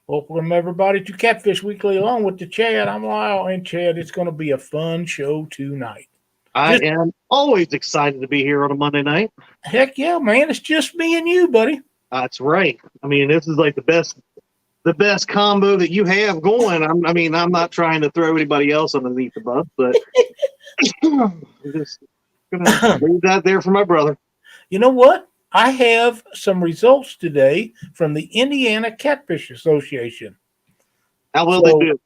Welcome everybody to Catfish Weekly along with the Chad. I'm Lyle and Chad. It's going to be a fun show tonight. I am always excited to be here on a Monday night. Heck yeah, man. It's just me and you, buddy. That's right. I mean, this is like the best combo that you have going. I'm not trying to throw anybody else underneath the bus, but I'm just gonna leave that there for my brother. You know what? I have some results today from the Indiana Catfish Association. How will they So do?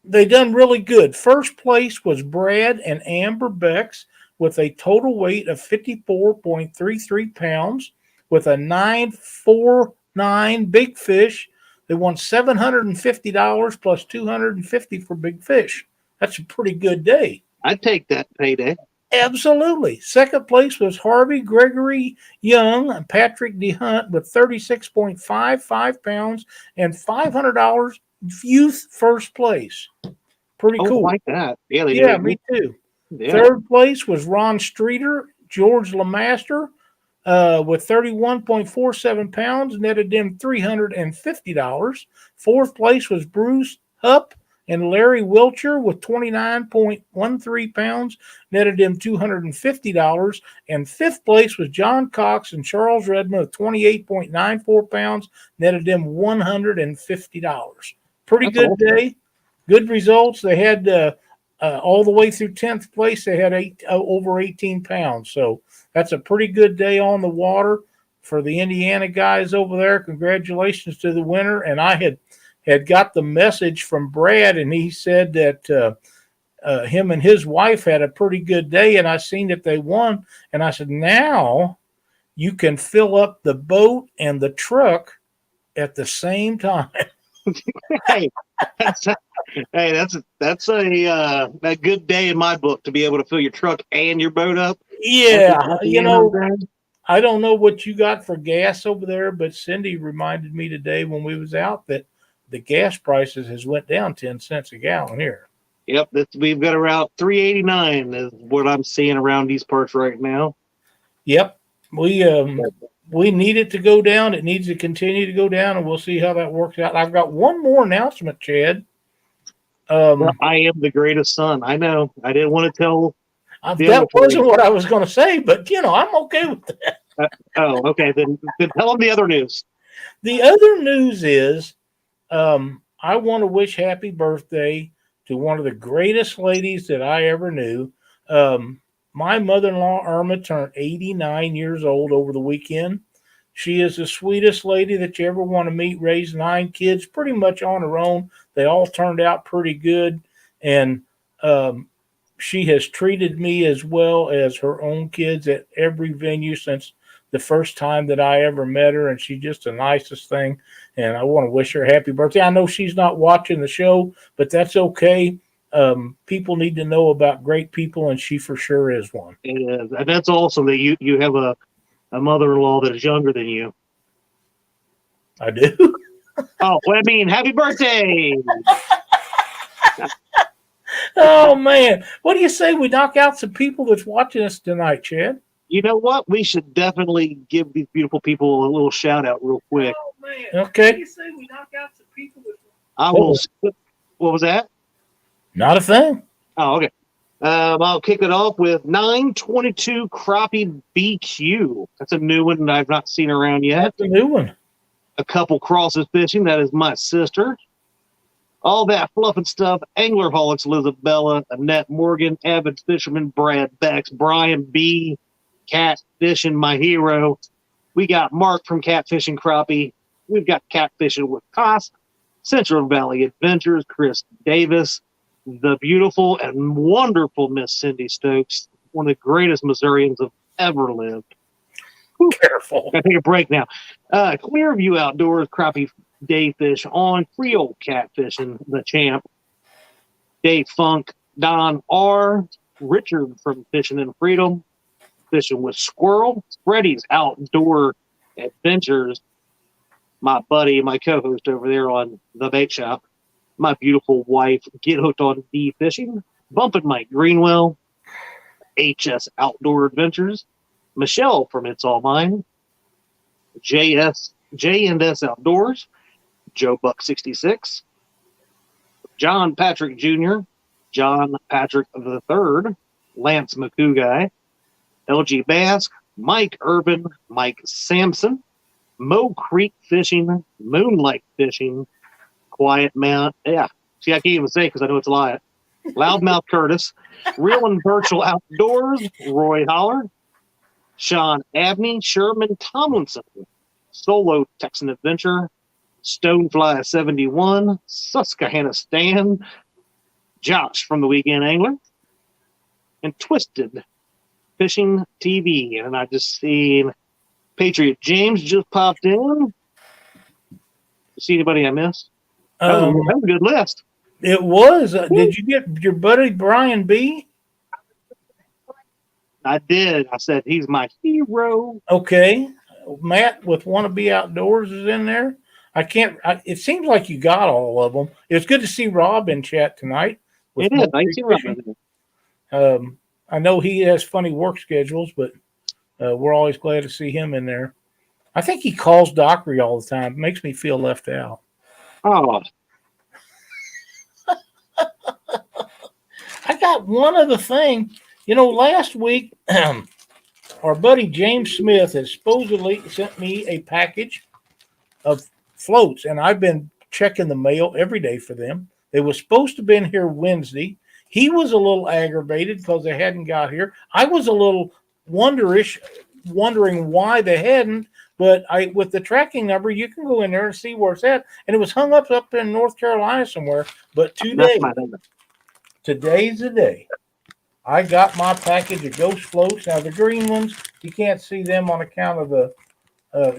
they done really good. First place was Brad and Amber Becks with a total weight of 54.33 pounds with a 949 big fish. They won $750 plus 250 for big fish. That's a pretty good day. I'd take that payday. Absolutely. Second place was Harvey Gregory Young and Patrick DeHunt with 36.55 pounds and $500 youth first place. Pretty Oh, I cool. like that. Yeah, they do Yeah, it. me too. Yeah. Third place was Ron Streeter, George Lemaster, with 31.47 pounds, netted him $350. Fourth place was Bruce Hupp and Larry Wilcher with 29.13 pounds, netted him $250. And fifth place was John Cox and Charles Redmond with 28.94 pounds, netted him $150. Pretty That's good awesome. day. Good results. They had all the way through 10th place. They had over 18 pounds. So that's a pretty good day on the water for the Indiana guys over there. Congratulations to the winner. And I had got the message from Brad, and he said that him and his wife had a pretty good day, and I seen that they won. And I said, now you can fill up the boat and the truck at the same time. Hey, that's a, that's a good day in my book to be able to fill your truck and your boat up Yeah, at the end of the day. I don't know what you got for gas over there, but Cindy reminded me today when we was out that the gas prices has went down 10 cents a gallon here. Yep, we've got around 389 is what I'm seeing around these parts right now. Yep. We need it to go down. It needs to continue to go down, and we'll see how that works out. I've got one more announcement, Chad. Well, Um, I am the greatest son. I know. I didn't want to tell the other that three. wasn't what I was going to say, but I'm okay with that. Oh, okay. Then tell them the other news. The other news is I want to wish happy birthday to one of the greatest ladies that I ever knew. My mother in law, Irma, turned 89 years old over the weekend. She is the sweetest lady that you ever want to meet, raised 9 kids pretty much on her own. They all turned out pretty good. And um, she has treated me as well as her own kids at every venue since the first time that I ever met her, and she's just the nicest thing. And I want to wish her happy birthday. I know she's not watching the show, but that's okay. People need to know about great people, and she for sure is one. And that's awesome that you have a mother-in-law that is younger than you. I do. Oh, well, I mean, happy birthday! Oh man, what do you say we knock out some people that's watching us tonight, Chad? You know what? We should definitely give these beautiful people a little shout out real quick. Oh man, okay. What do you say we knock out some people that's I will. oh, What was that? not a thing. Oh, okay. I'll kick it off with 922 Crappie BQ. That's a new one that I've not seen around yet. That's a new one. A couple crosses fishing. That is my sister. All that fluff and stuff. Anglerholics, Elizabella, Annette Morgan, Avid Fisherman, Brad Bex, Brian B, Catfishing, my hero. We got Mark from Catfishing Crappie. We've got Catfishing with Cost, Central Valley Adventures, Chris Davis, the beautiful and wonderful Miss Cindy Stokes, one of the greatest Missourians have ever lived. Whew. Careful. Gotta take a break now. Clearview Outdoors, Crappie Day Fish on, Creole Catfishing, the champ, Dave Funk, Don R, Richard from Fishing in Freedom, Fishing with Squirrel, Freddy's Outdoor Adventures, my buddy, my co-host over there on The Bait Shop, my beautiful wife, Get Hooked on D Fishing, Bumpin' Mike Greenwell, HS Outdoor Adventures, Michelle from It's All Mine, J&S Outdoors, Joe Buck 66, John Patrick Jr., John Patrick III, Lance McCouguy, LG Bask, Mike Urban, Mike Sampson, Mo Creek Fishing, Moonlight Fishing, Quiet Man. Yeah, see, I can't even say because I know it's a lie. Loudmouth Curtis, Real and Virtual Outdoors, Roy Holler, Sean Abney, Sherman Tomlinson, Solo Texan Adventure, Stonefly 71, Susquehanna Stan, Josh from the Weekend Angler, and Twisted Fishing TV. And I just seen Patriot James just popped in. See anybody I missed? That was a good list. It was. Did you get your buddy Brian B? I did. I said he's my hero. Okay. Matt with Wannabe Outdoors is in there. It seems like you got all of them. It's good to see Rob in chat tonight. It is. I see Rob. I know he has funny work schedules, but we're always glad to see him in there. I think he calls Dockery all the time. It makes me feel left out. Oh. I got one other thing. Last week, our buddy James Smith has supposedly sent me a package of floats, and I've been checking the mail every day for them. They were supposed to have been here Wednesday. He was a little aggravated because they hadn't got here. I was a little wondering why they hadn't, but with the tracking number, you can go in there and see where it's at. And it was hung up in North Carolina somewhere. But today's the day. I got my package of Ghost floats. Now, the green ones, you can't see them on account of the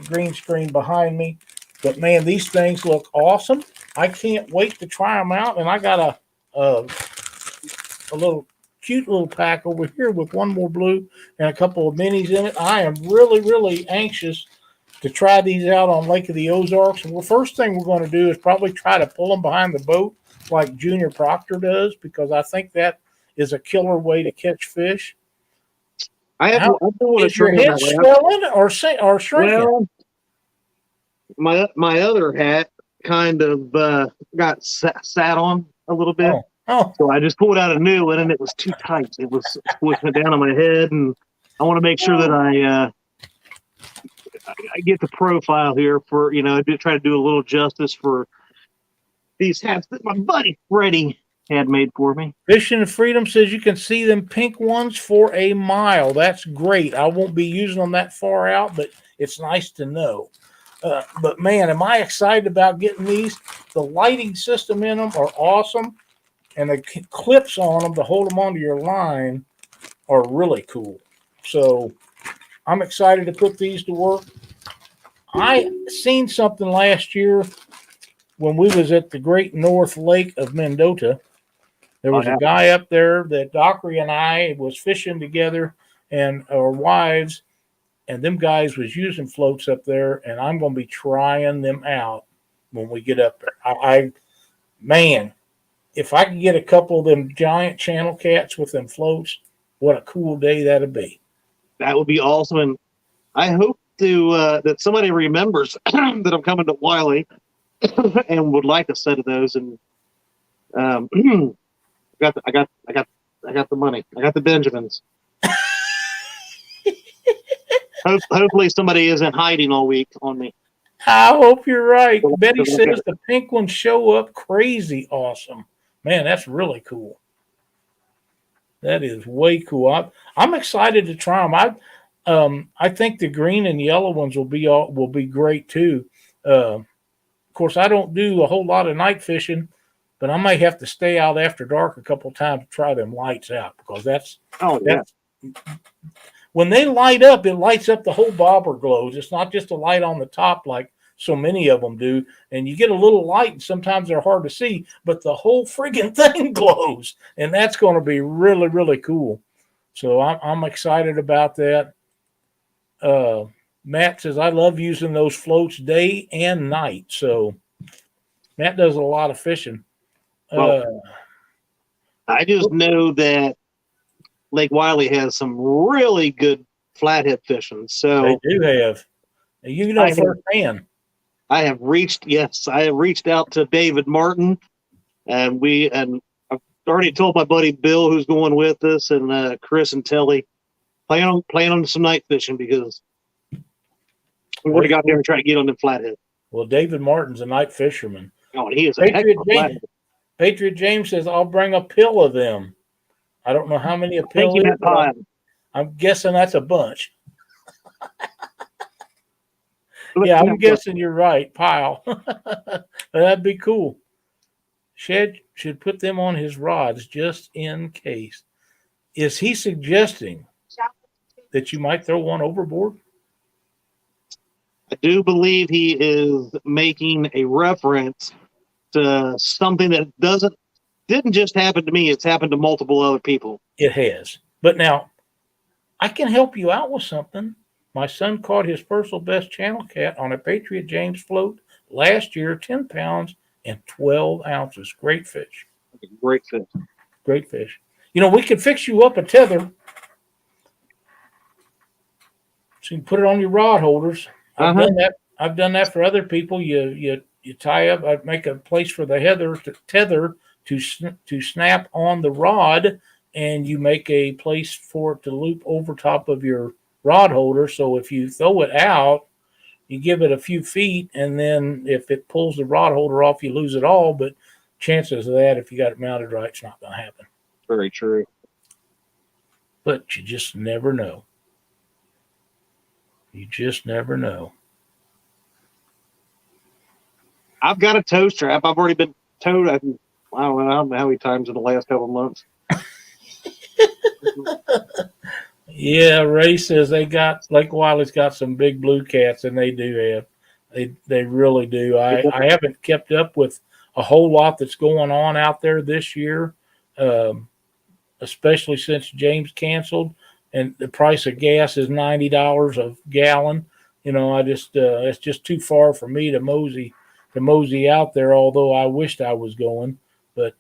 green screen behind me. But, man, these things look awesome. I can't wait to try them out. And I got a little cute little pack over here with one more blue and a couple of minis in it. I am really, really anxious to try these out on Lake of the Ozarks. And the first thing we're going to do is probably try to pull them behind the boat like Junior Proctor does, because I think that is a killer way to catch fish. Is your head swelling or shrinking? Well, my other hat kind of got sat on a little bit. Oh. So I just pulled out a new one, and it was too tight. It was pushing down on my head, and I want to make sure that I get the profile here for, I did try to do a little justice for these hats that my buddy Freddie had made for me. Fishing and Freedom says you can see them pink ones for a mile. That's great. I won't be using them that far out, but it's nice to know. But, man, am I excited about getting these. The lighting system in them are awesome, and the clips on them to hold them onto your line are really cool. So I'm excited to put these to work. I seen something last year when we was at the Great North Lake of Mendota. There was a guy up there that Dockery and I was fishing together, and our wives, and them guys was using floats up there, and I'm going to be trying them out when we get up there. Man, if I could get a couple of them giant channel cats with them floats, what a cool day that'd be. That would be awesome, and I hope that somebody remembers that I'm coming to Wiley and would like a set of those. And I got the money. I got the Benjamins. Hopefully somebody isn't hiding all week on me. I hope you're right. Betty says the pink ones show up crazy awesome. Man, that's really cool. That is way cool. I'm excited to try them. I think the green and yellow ones will be great too. Of course, I don't do a whole lot of night fishing, but I may have to stay out after dark a couple of times to try them lights out, because that's when they light up, it lights up the whole bobber glows. It's not just a light on the top like so many of them do. And you get a little light, and sometimes they're hard to see, but the whole friggin' thing glows. And that's going to be really, really cool. So I'm excited about that. Matt says, I love using those floats day and night. So Matt does a lot of fishing. Well, I just know that Lake Wiley has some really good flathead fishing. So they do have. You know firsthand. I have reached out to David Martin, and I've already told my buddy Bill, who's going with us, and Chris and Telly, plan on some night fishing because we want to go out there and try to get on the flathead. Well, David Martin's a night fisherman. Oh, and he is a heck of a flathead. Patriot James says, I'll bring a pill of them. I don't know how many a pill is. I'm guessing that's a bunch. Yeah, I'm guessing you're right. Pile. That'd be cool. Shed should put them on his rods just in case. Is he suggesting that you might throw one overboard? I do believe he is making a reference to something that didn't just happen to me. It's happened to multiple other people. It has. But now, I can help you out with something. My son caught his personal best channel cat on a Patriot James float last year, 10 pounds and 12 ounces. Great fish. Great fish. Great fish. You know, we could fix you up a tether so you can put it on your rod holders. I've done that. I've done that for other people. You tie up. I make a place for the tether to snap on the rod, and you make a place for it to loop over top of your rod holder. So if you throw it out, you give it a few feet, and then if it pulls the rod holder off, you lose it all. But chances of that, if you got it mounted right, it's not going to happen. Very true. But you just never know. You just never know. I've got a tow strap. I've already been towed. I don't know how many times in the last couple of months. Yeah, Ray says Lake Wiley's got some big blue cats, and they do have. They really do. I haven't kept up with a whole lot that's going on out there this year, especially since James canceled, and the price of gas is $90 a gallon. You know, it's just too far for me to mosey out there. Although I wished I was going, but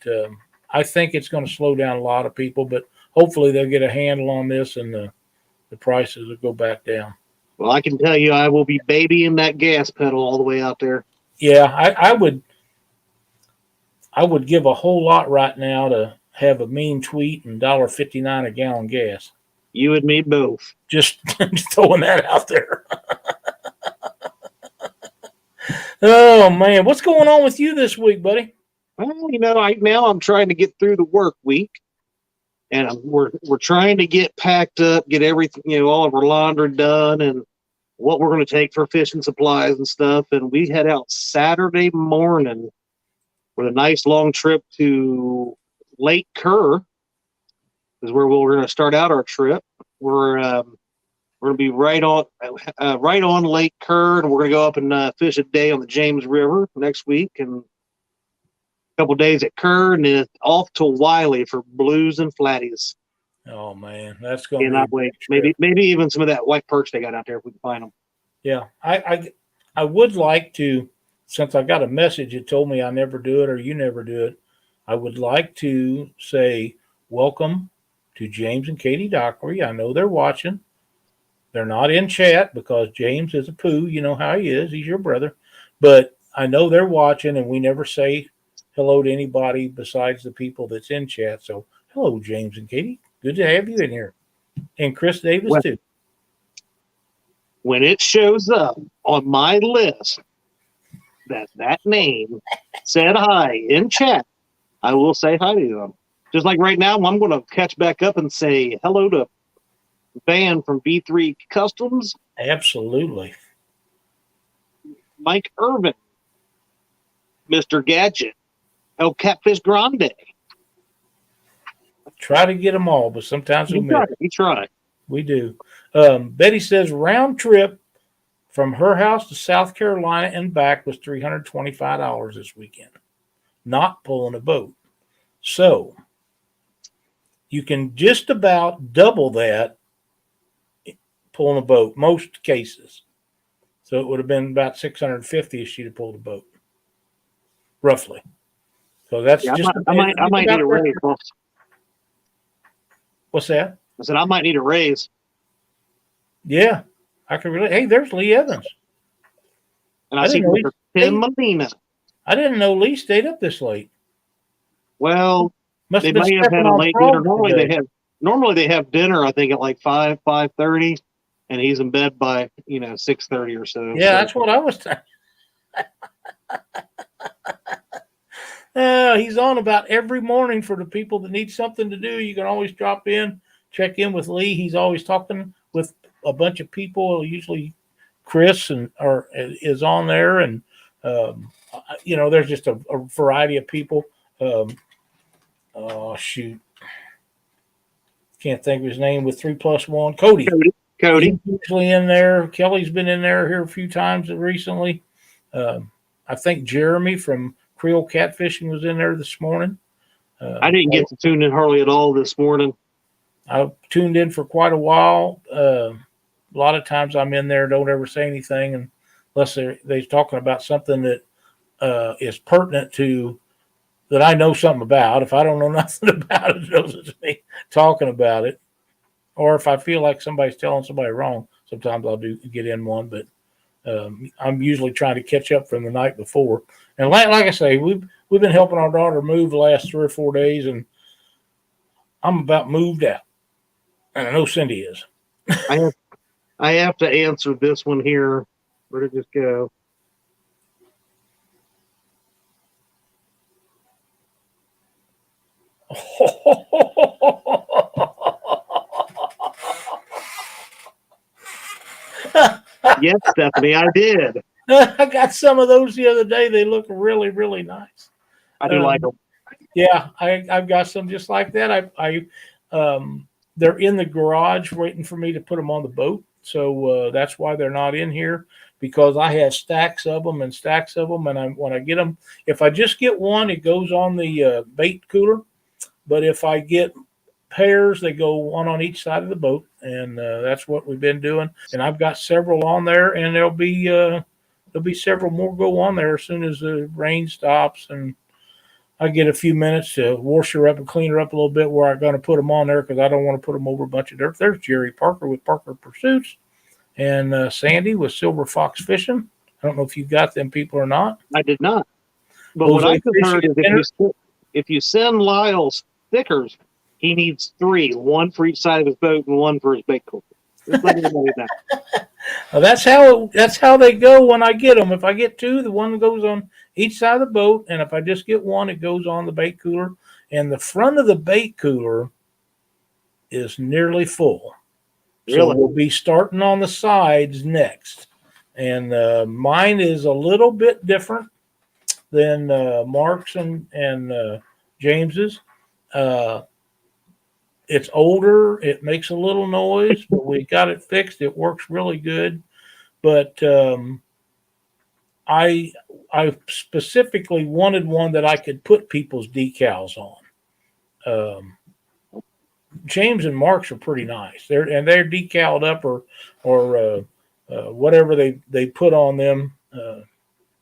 I think it's going to slow down a lot of people. But hopefully they'll get a handle on this and the prices will go back down. Well, I can tell you I will be babying that gas pedal all the way out there. Yeah, I would give a whole lot right now to have a mean tweet and $1.59 a gallon gas. You and me both. Just throwing that out there. Oh, man. What's going on with you this week, buddy? Well, right now I'm trying to get through the work week. And we're trying to get packed up, get everything, all of our laundry done and what we're going to take for fishing supplies and stuff. And we head out Saturday morning with a nice long trip to Lake Kerr is where we're going to start out our trip. We're going to be right on Lake Kerr, and we're going to go up and fish a day on the James River next week, and a couple days at Kerr, and then off to Wiley for blues and flatties. Oh man, that's going to be maybe even some of that white perch they got out there if we can find them. Yeah, I would like to, since I got a message that told me I never do it or you never do it, I would like to say welcome to James and Katie Dockery. I know they're watching. They're not in chat because James is a poo. You know how he is. He's your brother. But I know they're watching, and we never say hello to anybody besides the people that's in chat. So hello, James and Katie. Good to have you in here. And Chris Davis, too. When it shows up on my list that name said hi in chat, I will say hi to them. Just like right now, I'm going to catch back up and say hello to Van from B3 Customs. Absolutely. Mike Irvin. Mr. Gadget. El Catfish Grande. Try to get them all, but sometimes we miss. We try. We do. Betty says round trip from her house to South Carolina and back was $325 this weekend. Not pulling a boat. So you can just about double that pulling a boat, most cases. So it would have been about $650 if she'd have pulled a boat, roughly. So that's just. I might need a raise. What's that? I said I might need a raise. Yeah, I can relate. Hey, there's Lee Evans. And I I see didn't know Mr. Tim Molina. I didn't know Lee stayed up this late. Well, Must they have been may have stepping had a on late dinner. frogs today. Normally they have dinner, I think, at like 5:30, and he's in bed by 6:30 or so. Yeah, that's what I was saying. He's on about every morning for the people that need something to do. You can always drop in, check in with Lee. He's always talking with a bunch of people. Usually, Chris is on there, and there's just a variety of people. Oh shoot, can't think of his name. With 3+1, Cody. Cody. He's usually in there. Kelly's been in there here a few times recently. I think Jeremy from Creole Catfishing was in there this morning. I didn't get to tune in hardly at all this morning. I tuned in for quite a while. A lot of times I'm in there, don't ever say anything unless they're talking about something that is pertinent to that I know something about. If I don't know nothing about it, it's me talking about it. Or if I feel like somebody's telling somebody wrong, sometimes I'll get in one. But I'm usually trying to catch up from the night before. And like I say, we've been helping our daughter move the last 3 or 4 days, and I'm about moved out. And I know Cindy is. I have to answer this one here. Where did this go? Yes, Stephanie, I did. I got some of those the other day. They look really, really nice. I do like them. Yeah, I've got some just like that. They're in the garage waiting for me to put them on the boat. So that's why they're not in here, because I have stacks of them. And when I get them, if I just get one, it goes on the bait cooler. But if I get pairs, they go one on each side of the boat, and that's what we've been doing. And I've got several on there, and there'll be several more go on there as soon as the rain stops and I get a few minutes to wash her up and clean her up a little bit where I'm going to put them on there, because I don't want to put them over a bunch of dirt. There's Jerry Parker with Parker Pursuits, and Sandy with Silver Fox Fishing. I don't know if you got them people or not. I did not. But what I've heard is if you send Lyle stickers, he needs 3, one for each side of his boat and one for his bait cooler. Just let me know that. Well, that's how they go when I get them. If I get 2, the one goes on each side of the boat, and if I just get one, it goes on the bait cooler. And the front of the bait cooler is nearly full. Really? So we'll be starting on the sides next. And mine is a little bit different than Mark's and James's. It's older. It makes a little noise, but we got it fixed. It works really good. But I specifically wanted one that I could put people's decals on. James and Mark's are pretty nice. They're decaled up or whatever they put on them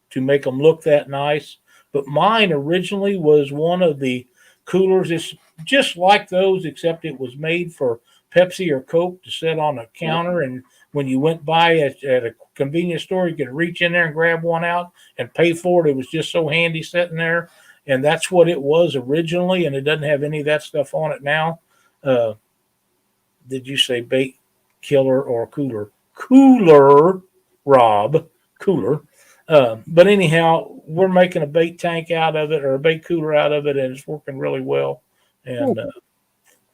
to make them look that nice. But mine originally was one of the coolers. It's just like those, except it was made for Pepsi or Coke to sit on a counter, and when you went by at a convenience store, you could reach in there and grab one out and pay for it. It was just so handy sitting there, and that's what it was originally, and it doesn't have any of that stuff on it now. Did you say bait killer or cooler? Cooler, Rob. Cooler. But anyhow, we're making a bait tank out of it, or a bait cooler out of it, and it's working really well. And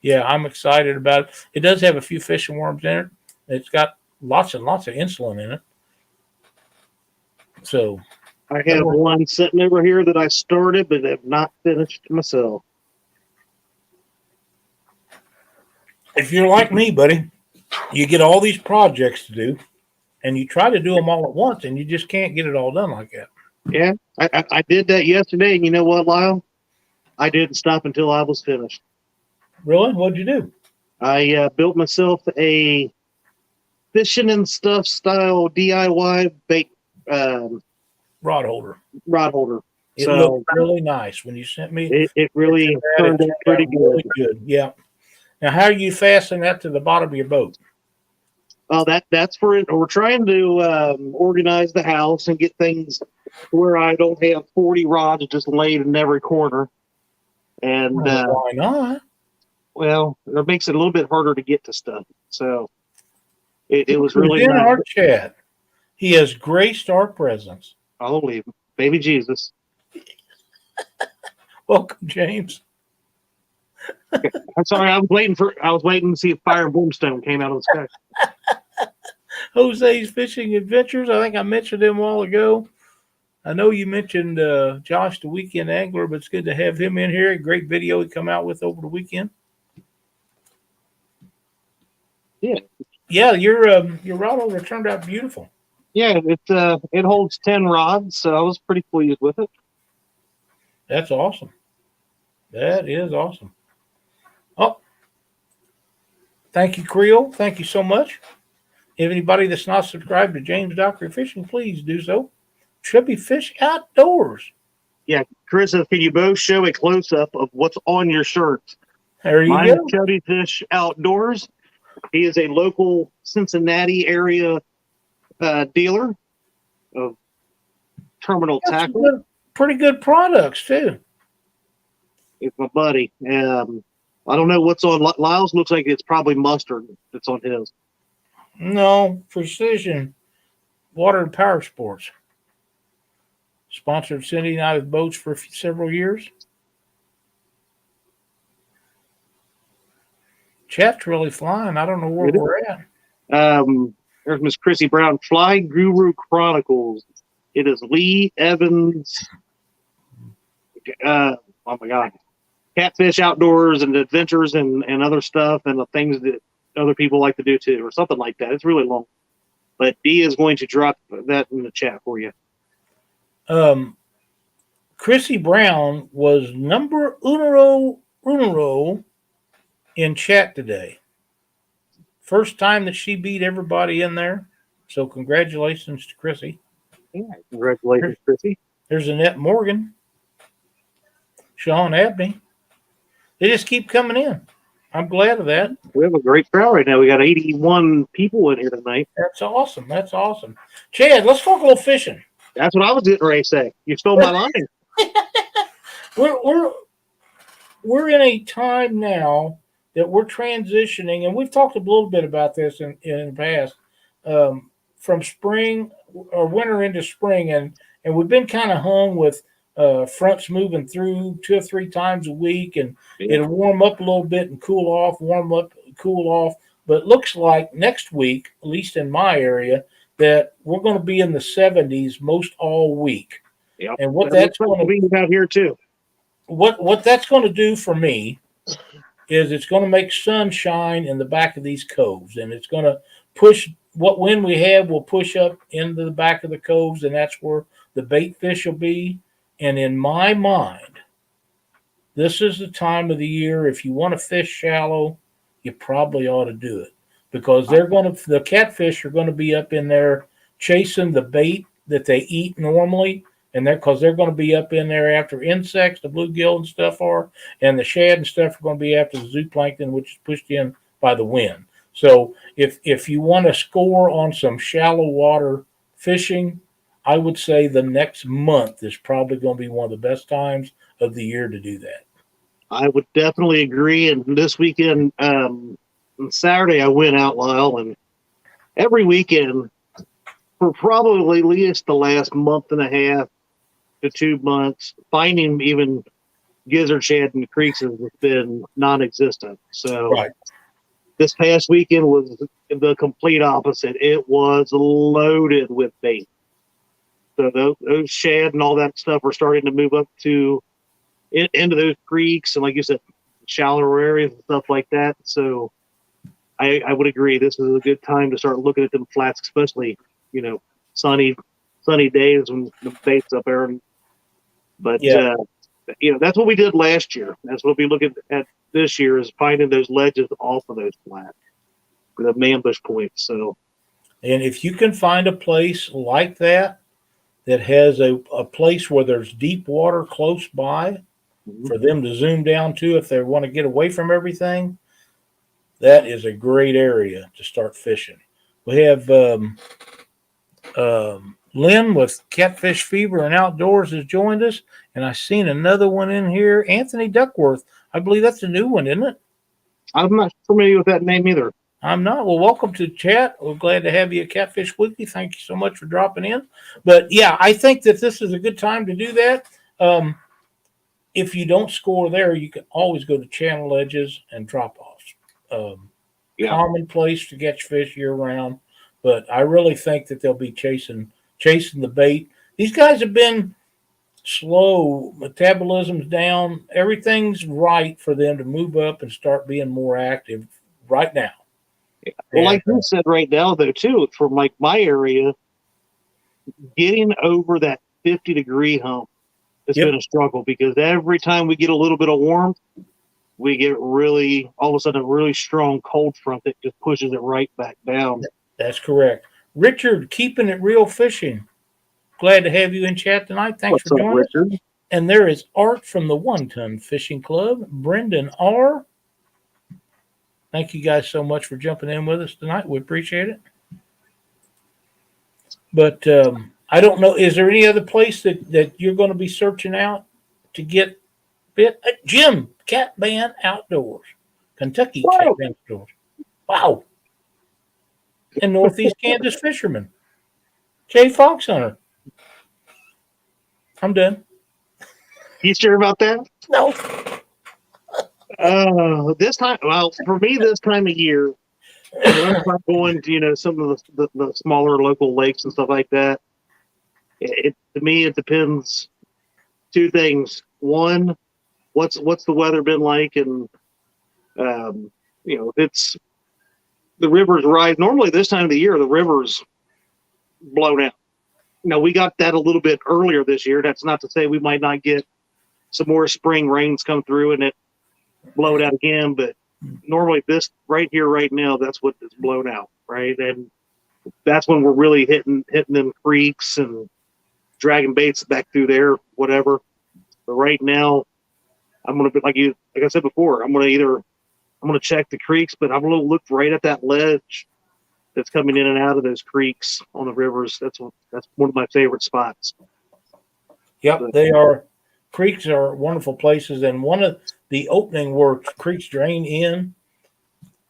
yeah, I'm excited about it. It does have a few fishing worms in it. It's got lots and lots of insulin in it. So I have one sitting over here that I started but have not finished myself. If you're like me, buddy, you get all these projects to do, and you try to do them all at once, and you just can't get it all done like that. Yeah, I did that yesterday, and you know what, Lyle? I didn't stop until I was finished. Really? What'd you do? I built myself a fishing and stuff style DIY bait rod holder. It looked really nice when you sent me. It really turned out pretty good. Really good. Yeah. Now, how are you fastening that to the bottom of your boat? Well, that's for it. We're trying to organize the house and get things where I don't have 40 rods just laid in every corner. And Why not? well, it makes it a little bit harder to get to stuff. So it was He was really in nice. our chat. He has graced our presence. I'll believe him. Baby Jesus. Welcome, James. I'm sorry. I was waiting to see if fire and brimstone came out of the sky. Jose's Fishing Adventures. I think I mentioned him a while ago. I know you mentioned Josh, the weekend angler, but it's good to have him in here. A great video he come out with over the weekend. Yeah. Yeah, your rod holder turned out beautiful. Yeah, it holds 10 rods, so I was pretty pleased with it. That's awesome. That is awesome. Oh, thank you, Creole. Thank you so much. If anybody that's not subscribed to James Doctor Fishing, please do so. Chubby Fish Outdoors. Yeah, Chris says, can you both show a close-up of what's on your shirts? There you Mine is go. Chubby Fish Outdoors. He is a local Cincinnati area dealer of terminal tackle. Pretty good products, too. It's my buddy. I don't know what's on Lyle's. Looks like it's probably mustard that's on his. No, Precision Water and Power Sports. Sponsored Cindy United Boats for several years. Chat's really flying. I don't know where we're at. There's Miss Chrissy Brown. Fly Guru Chronicles. It is Lee Evans. Oh my God. Catfish Outdoors and Adventures and other stuff and the things that other people like to do too, or something like that. It's really long. But Dee is going to drop that in the chat for you. Chrissy Brown was number uno in chat today. First time that she beat everybody in there. So congratulations to Chrissy. Yeah, congratulations, Chrissy. There's Annette Morgan. Sean Abney. They just keep coming in. I'm glad of that. We have a great crowd right now. We got 81 people in here tonight. That's awesome. That's awesome. Chad, let's talk a little fishing. That's what I was getting ready to say. You stole my line. We're in a time now that we're transitioning, and we've talked a little bit about this in the past, from spring or winter into spring, and we've been kind of hung with fronts moving through 2 or 3 times a week, and it'll warm up a little bit and cool off, warm up, cool off. But it looks like next week, at least in my area, that we're going to be in the 70s most all week. Yep. And what that's going to be out here too. What that's going to do for me is it's going to make sunshine in the back of these coves, and it's going to push what wind we have will push up into the back of the coves, and that's where the bait fish will be. And in my mind, this is the time of the year, if you want to fish shallow, you probably ought to do it, because the catfish are going to be up in there chasing the bait that they eat normally. And because they're going to be up in there after insects, the bluegill and stuff are, and the shad and stuff are going to be after the zooplankton, which is pushed in by the wind. So if you want to score on some shallow water fishing, I would say the next month is probably going to be one of the best times of the year to do that. I would definitely agree. And this weekend, on Saturday, I went out, Lyle, and every weekend for probably at least the last month and a half to 2 months, finding even gizzard shad in the creeks has been non-existent. So Right. This past weekend was the complete opposite. It was loaded with bait. So those shad and all that stuff are starting to move up into those creeks and, like you said, shallower areas and stuff like that. So I would agree. This is a good time to start looking at them flats, especially, sunny days when the bait's up there. But that's what we did last year. That's what we look at this year, is finding those ledges off of those flats, the ambush points. So, and if you can find a place like that has a place where there's deep water close by for them to zoom down to if they want to get away from everything, that is a great area to start fishing. We have Lynn with Catfish Fever and Outdoors has joined us, and I seen another one in here. Anthony Duckworth. I believe that's a new one, isn't it? I'm not familiar with that name either. I'm not. Well, welcome to chat. We're glad to have you at Catfish Weekly. Thank you so much for dropping in. But yeah, I think that this is a good time to do that. If you don't score there, you can always go to channel edges and drop offs. Yeah. Common place to catch fish year round, but I really think that they'll be chasing the bait. These guys have been slow, metabolism's down, everything's right for them to move up and start being more active right now. Well, like you said right now, though, too, from like my area, getting over that 50-degree hump has been a struggle because every time we get a little bit of warmth, we get really, all of a sudden, a really strong cold front that just pushes it right back down. That's correct. Richard, keeping it real fishing. Glad to have you in chat tonight. Thanks for joining us. And there is Art from the One Ton Fishing Club, Brendan R. Thank you guys so much for jumping in with us tonight. We appreciate it. But I don't know. Is there any other place that you're going to be searching out to get bit? Jim, Cat Band Outdoors, Kentucky Cat Band Outdoors. Wow. And Northeast Kansas Fisherman. Jay Fox Hunter. I'm done. You sure about that? No. This time, well, for me, this time of year, I'm going to some of the smaller local lakes and stuff like that. To me, it depends. Two things. One, what's the weather been like, and if it's the rivers rise. Normally, this time of the year, the river's blown out. We got that a little bit earlier this year. That's not to say we might not get some more spring rains come through and it blow it out again. But normally this right here, right now, that's what is blown out, right? And that's when we're really hitting them creeks and dragging baits back through there, whatever. But right now, I'm gonna be like I said before. I'm gonna check the creeks, but I'm gonna look right at that ledge that's coming in and out of those creeks on the rivers. That's one of my favorite spots. Yep, they are. Creeks are wonderful places, and one of the opening where creeks drain in,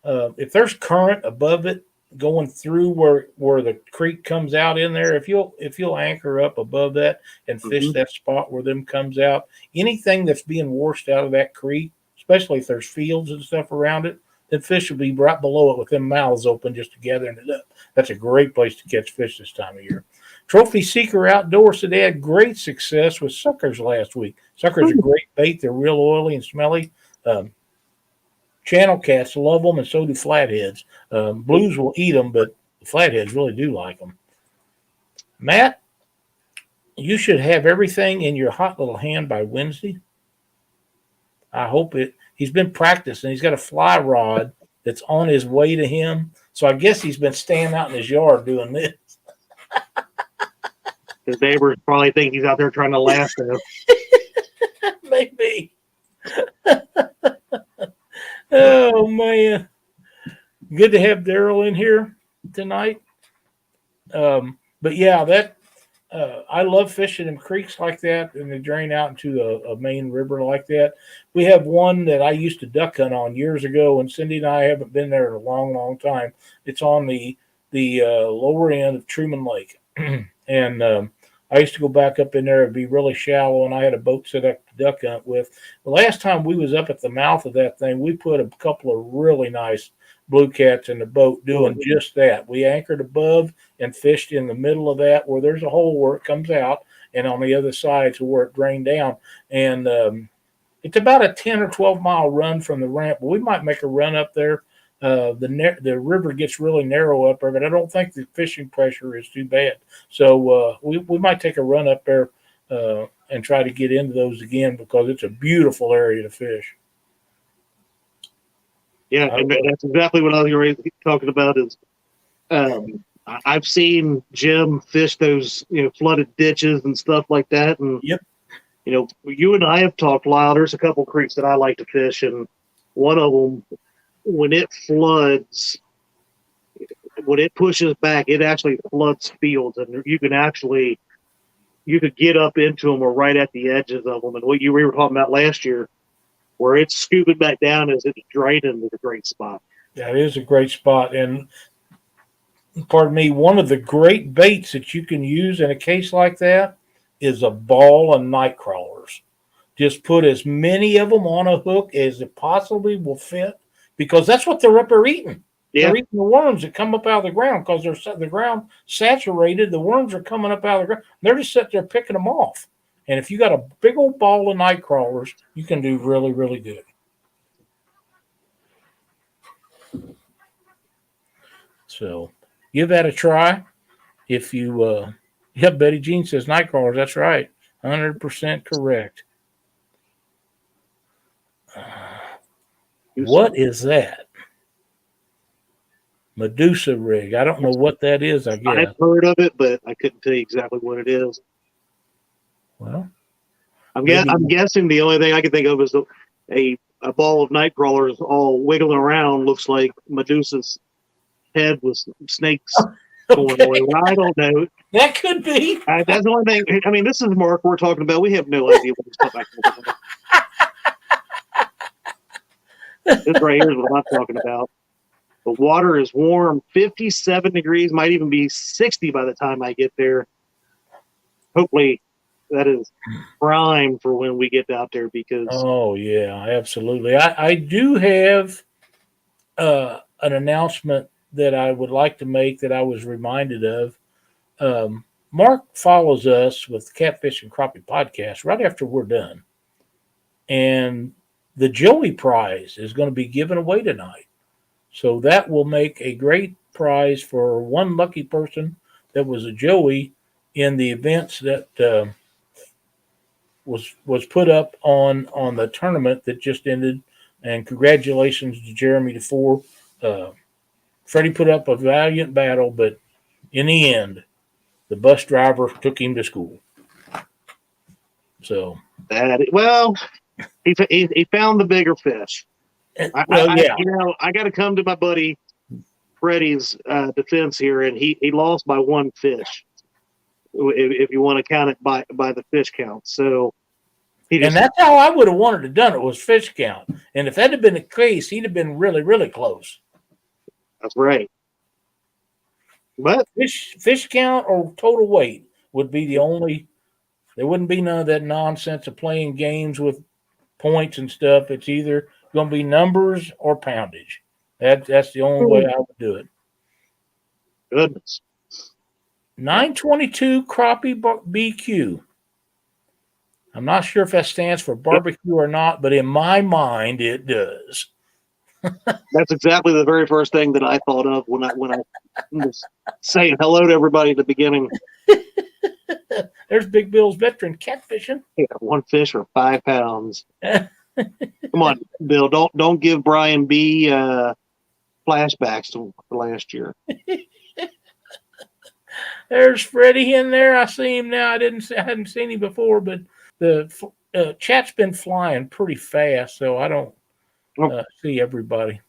if there's current above it going through where the creek comes out in there, if you'll anchor up above that and fish that spot where them comes out, anything that's being washed out of that creek, especially if there's fields and stuff around it, then fish will be right below it with them mouths open just to gathering it up. That's a great place to catch fish this time of year. Trophy Seeker Outdoors today had great success with suckers last week. Suckers are great bait. They're real oily and smelly. Channel cats love them, and so do flatheads. Blues will eat them, but the flatheads really do like them. Matt, you should have everything in your hot little hand by Wednesday. I hope it. He's been practicing. He's got a fly rod that's on his way to him. So I guess he's been standing out in his yard doing this. His neighbors probably think he's out there trying to laugh at him. Maybe. Oh, man. Good to have Daryl in here tonight. But yeah, I love fishing in creeks like that, and they drain out into a main river like that. We have one that I used to duck hunt on years ago, and Cindy and I haven't been there in a long, long time. It's on the lower end of Truman Lake. And I used to go back up in there. It'd be really shallow, and I had a boat set up to duck hunt with. The last time we was up at the mouth of that thing, we put a couple of really nice blue cats in the boat doing just that. We anchored above and fished in the middle of that where there's a hole where it comes out, and on the other side to where it drained down. And it's about a 10 or 12 mile run from the ramp. But we might make a run up there. The river gets really narrow up there, but I don't think the fishing pressure is too bad. So we might take a run up there and try to get into those again because it's a beautiful area to fish. Yeah, and that's exactly what I was talking about. Is I've seen Jim fish those flooded ditches and stuff like that, and you and I have talked, Lyle. There's a couple creeks that I like to fish, and one of them, when it floods, when it pushes back, it actually floods fields, and you could get up into them or right at the edges of them. And what we were talking about last year, where it's scooping back down as it's draining, is a great spot. That is a great spot. And pardon me, one of the great baits that you can use in a case like that is a ball of night crawlers. Just put as many of them on a hook as it possibly will fit, because that's what they're up there eating. Yeah. They're eating the worms that come up out of the ground because the ground saturated. The worms are coming up out of the ground. They're just sitting there picking them off. And if you got a big old ball of night crawlers, you can do really, really good. So give that a try. If you, Betty Jean says night crawlers. That's right. 100% correct. What is that? Medusa rig. I don't know what that is, I guess. I've heard of it, but I couldn't tell you exactly what it is. Well, I'm guessing the only thing I can think of is a ball of night crawlers all wiggling around. Looks like Medusa's head with snakes going away. I don't know. That could be. That's the only thing. I mean, this is Mark we're talking about. We have no idea what this stuff actually is. This right here is what I'm talking about. The water is warm, 57 degrees, might even be 60 by the time I get there. Hopefully that is prime for when we get out there, because Oh yeah, absolutely. I do have an announcement that I would like to make that I was reminded of. Mark follows us with Catfish and Crappie podcast right after we're done. And the Joey prize is going to be given away tonight. So that will make a great prize for one lucky person that was a Joey in the events that was put up on the tournament that just ended. And congratulations to Jeremy DeFore. Freddie put up a valiant battle, but in the end, the bus driver took him to school. So he found the bigger fish. I got to come to my buddy Freddie's defense here, and he lost by one fish. If you want to count it by the fish count, and that's how I would have wanted to done it, was fish count. And if that had been the case, he'd have been really, really close. That's right. But fish count or total weight would be the only. There wouldn't be none of that nonsense of playing games with points and stuff. It's either going to be numbers or poundage. That's the only way I would do it. Goodness. 922 crappie BQ. I'm not sure if that stands for barbecue or not, but in my mind, it does. That's exactly the very first thing that I thought of when I was saying hello to everybody at the beginning. There's Big Bill's veteran catfishing. Yeah, one fish for 5 pounds. Come on, Bill. Don't give Brian B flashbacks to last year. There's Freddie in there. I see him now. I hadn't seen him before, but the chat's been flying pretty fast, so I don't see everybody.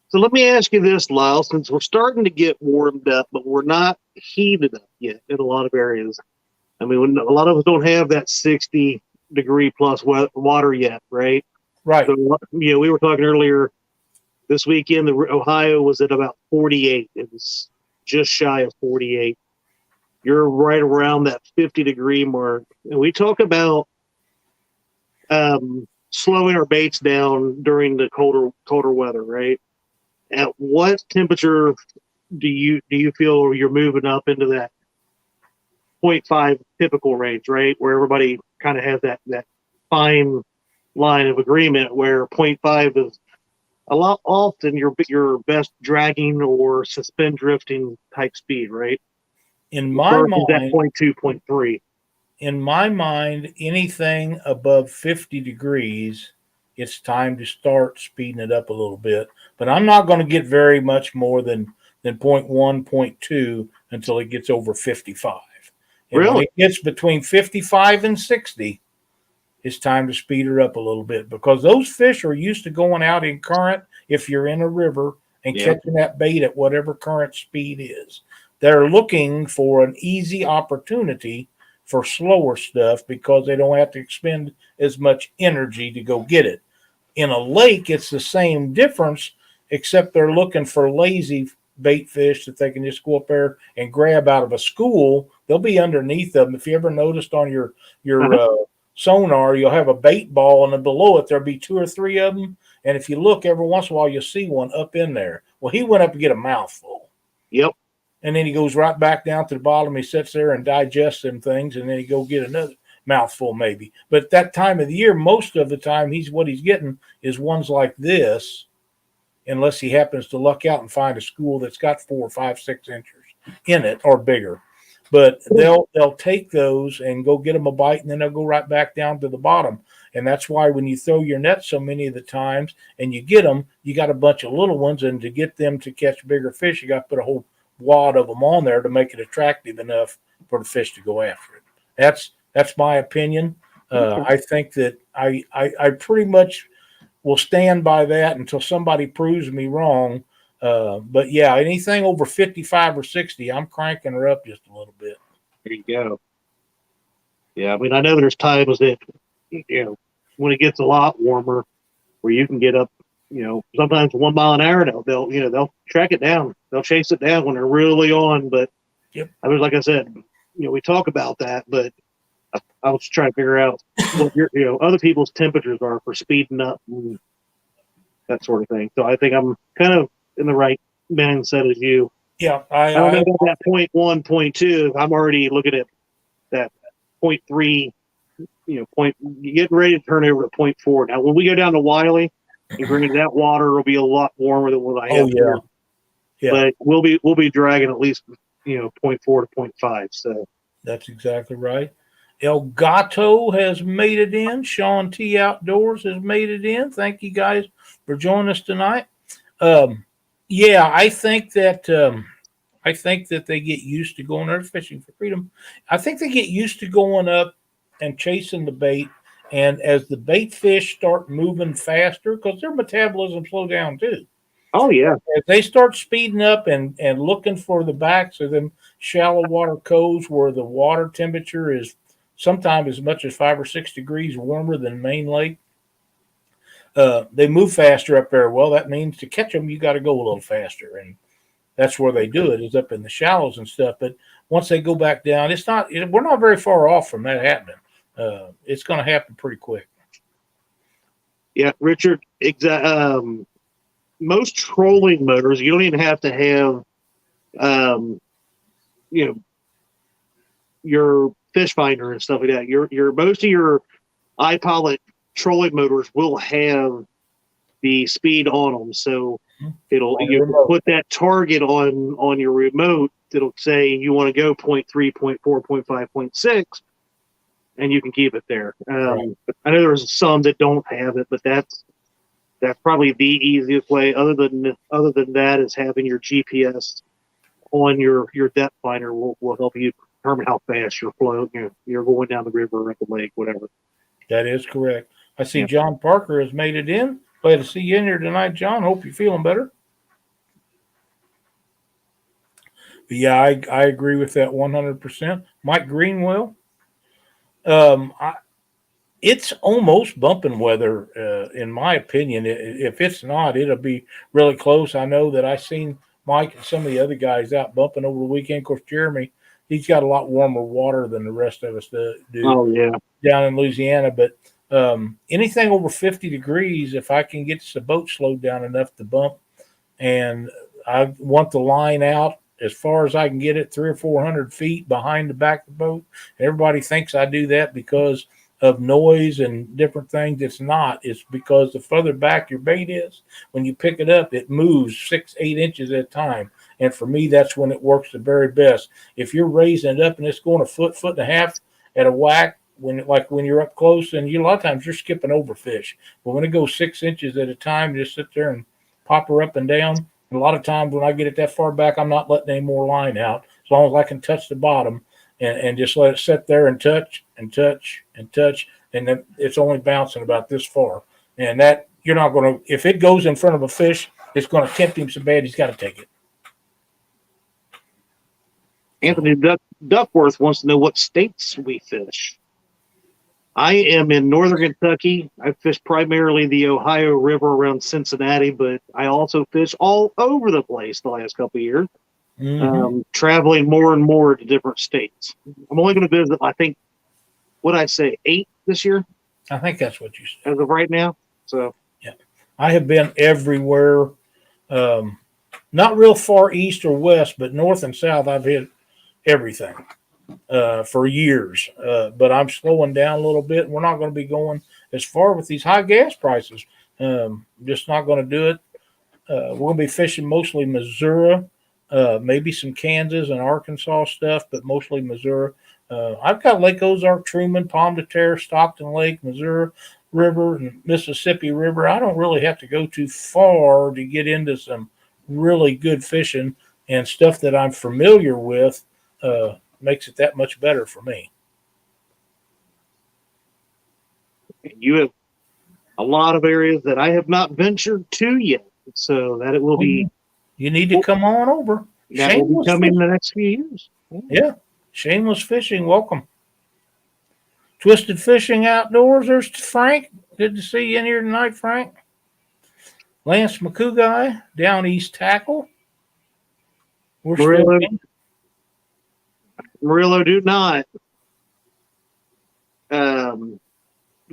So let me ask you this, Lyle, since we're starting to get warmed up, but we're not heated up yet in a lot of areas. I mean, a lot of us don't have that 60-degree plus water yet, right? Right. So, we were talking earlier this weekend, Ohio was at about 48. It was just shy of 48. You're right around that 50-degree mark. And we talk about slowing our baits down during the colder weather, right? At what temperature do you feel you're moving up into that 0.5 typical range, right? Where everybody kind of has that fine line of agreement where 0.5 is a lot often your best dragging or suspend drifting type speed, right? In my mind, that 0.2, 0.3. In my mind, anything above 50 degrees, it's time to start speeding it up a little bit. But I'm not going to get very much more than 0.1, 0.2 until it gets over 55. And really? When it gets between 55 and 60, it's time to speed her up a little bit, because those fish are used to going out in current if you're in a river and catching that bait at whatever current speed is. They're looking for an easy opportunity for slower stuff because they don't have to expend as much energy to go get it. In a lake, it's the same difference, except they're looking for lazy bait fish that they can just go up there and grab out of a school. They'll be underneath them. If you ever noticed on your sonar, you'll have a bait ball, and then below it there'll be 2 or 3 of them. And if you look every once in a while, you'll see one up in there. Well, he went up to get a mouthful. Yep. And then he goes right back down to the bottom. He sits there and digests them things, and then he go get another mouthful maybe. But at that time of the year, most of the time, what he's getting is ones like this, unless he happens to luck out and find a school that's got 4, 5, 6 inches in it or bigger. But they'll take those and go get them a bite, and then they'll go right back down to the bottom. And that's why when you throw your net so many of the times and you get them, you got a bunch of little ones, and to get them to catch bigger fish, you got to put a whole wad of them on there to make it attractive enough for the fish to go after it. That's my opinion. I think that I pretty much will stand by that until somebody proves me wrong. But yeah, anything over 55 or 60, I'm cranking her up just a little bit. There you go. Yeah, I mean, I know there's times that, when it gets a lot warmer, where you can get up, sometimes 1 mile an hour. They'll track it down. They'll chase it down when they're really on. But I mean, like I said, we talk about that, but I was trying to figure out what other people's temperatures are for speeding up and that sort of thing. So I think I'm kind of in the right mindset as you. Yeah, I don't know about that 0.1, 0.2. I'm already looking at that 0.3. You're getting ready to turn over to 0.4. Now, when we go down to Wiley, and granted that water will be a lot warmer than what I have here. Yeah. But we'll be dragging at least 0.4 to 0.5. So that's exactly right. El Gato has made it in. Sean T Outdoors has made it in. Thank you guys for joining us tonight. Yeah, I think that they get used to going there fishing for freedom. I think they get used to going up and chasing the bait. And as the bait fish start moving faster, because their metabolism slow down too. Oh, yeah. As they start speeding up and looking for the backs of them shallow water coves where the water temperature is sometimes as much as 5 or 6 degrees warmer than main lake, they move faster up there. Well, that means to catch them, you got to go a little faster. And that's where they do it, is up in the shallows and stuff. But once they go back down, we're not very far off from that happening. It's going to happen pretty quick. Yeah, Richard, most trolling motors, you don't even have to have, your fish finder and stuff like that. Most of your iPilot trolling motors will have the speed on them, so you put that target on your remote. It'll say you want to go 0.3, 0.4, 0.5, 0.6. And you can keep it there. Right. I know there's some that don't have it, but that's probably the easiest way. Other than that, is having your GPS on your depth finder will help you determine how fast you're floating. You're going down the river or up the lake, whatever. That is correct. I see John Parker has made it in. Glad to see you in here tonight, John. Hope you're feeling better. But yeah, I agree with that 100%. Mike Greenwell. It's almost bumping weather, in my opinion. If it's not, it'll be really close. I know that I seen Mike and some of the other guys out bumping over the weekend. Of course, Jeremy, he's got a lot warmer water than the rest of us do. Oh, yeah. Down in Louisiana. But anything over 50 degrees, if I can get the boat slowed down enough to bump, and I want the line out as far as I can get it, 300 or 400 feet behind the back of the boat. Everybody thinks I do that because of noise and different things. It's not. It's because the further back your bait is, when you pick it up, it moves 6, 8 inches at a time. And for me, that's when it works the very best. If you're raising it up and it's going a foot and a half at a whack, when you're up close, and a lot of times you're skipping over fish. But when it goes 6 inches at a time, just sit there and pop her up and down. A lot of times when I get it that far back, I'm not letting any more line out, as long as I can touch the bottom and just let it sit there and touch and touch and touch, and then it's only bouncing about this far. And that you're not going to, if it goes in front of a fish it's going to tempt him so bad he's got to take it. Anthony Duckworth wants to know what states we fish. I am in northern Kentucky. I fish primarily the Ohio River around Cincinnati, but I also fish all over the place the last couple of years, traveling more and more to different states. I'm only going to visit, I think, what I say, 8 this year? I think that's what you said. As of right now. So yeah, I have been everywhere. Not real far east or west, but north and south. I've hit everything for years. But I'm slowing down a little bit. We're not going to be going as far with these high gas prices. Just not going to do it. We're going to be fishing mostly Missouri, maybe some Kansas and Arkansas stuff, but mostly Missouri. I've got Lake Ozark, Truman, Palm de Terre, Stockton Lake, Missouri River, and Mississippi River. I don't really have to go too far to get into some really good fishing, and stuff that I'm familiar with makes it that much better for me. You have a lot of areas that I have not ventured to yet, so that it will be. You need to come on over. That will be coming in the next few years. Yeah. Shameless Fishing, welcome. Twisted Fishing Outdoors, there's Frank. Good to see you in here tonight, Frank. Lance McCouguy, Down East Tackle. Murillo, do not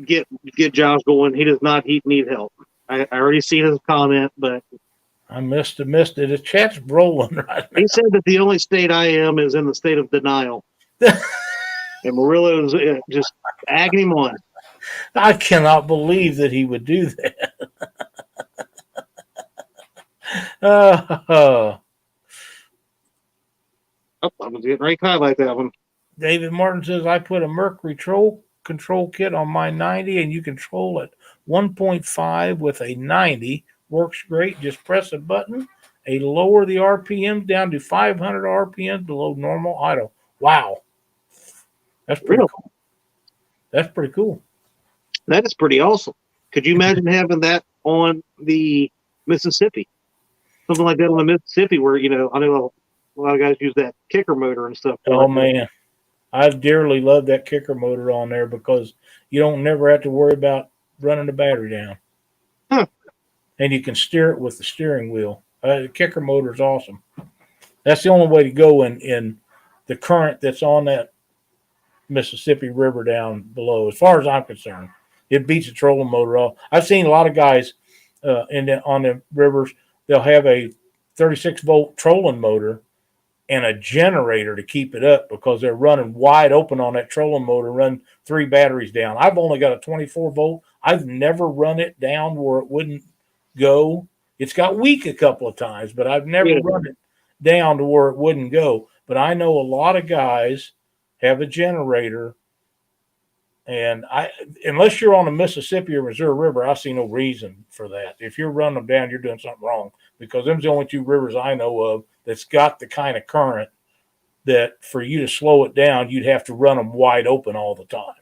get Josh going. He does not need help. I already seen his comment, but I missed it. The chat's rolling right now. He said that the only state I am is in the state of denial. And Murillo's just agging him on. I cannot believe that he would do that. Oh, I was getting ready to highlight that one. David Martin says, I put a Mercury control kit on my 90, and you control it 1.5 with a 90. Works great. Just press a button. Lower the RPM down to 500 RPM below normal idle. Wow. That's pretty cool. That's pretty cool. That is pretty awesome. Could you imagine having that on the Mississippi? Something like that on the Mississippi where, I know a lot of guys use that kicker motor and stuff. Oh, man. I dearly love that kicker motor on there because you don't never have to worry about running the battery down. Huh. And you can steer it with the steering wheel. The kicker motor is awesome. That's the only way to go in the current that's on that Mississippi River down below, as far as I'm concerned. It beats a trolling motor off. I've seen a lot of guys on the rivers, they'll have a 36-volt trolling motor and a generator to keep it up because they're running wide open on that trolling motor, run 3 batteries down. I've only got a 24-volt. I've never run it down where it wouldn't go. It's got weak a couple of times, but I've never run it down to where it wouldn't go. But I know a lot of guys have a generator, and unless you're on the Mississippi or Missouri River, I see no reason for that. If you're running them down, you're doing something wrong, because them's the only 2 rivers I know of that's got the kind of current that for you to slow it down, you'd have to run them wide open all the time.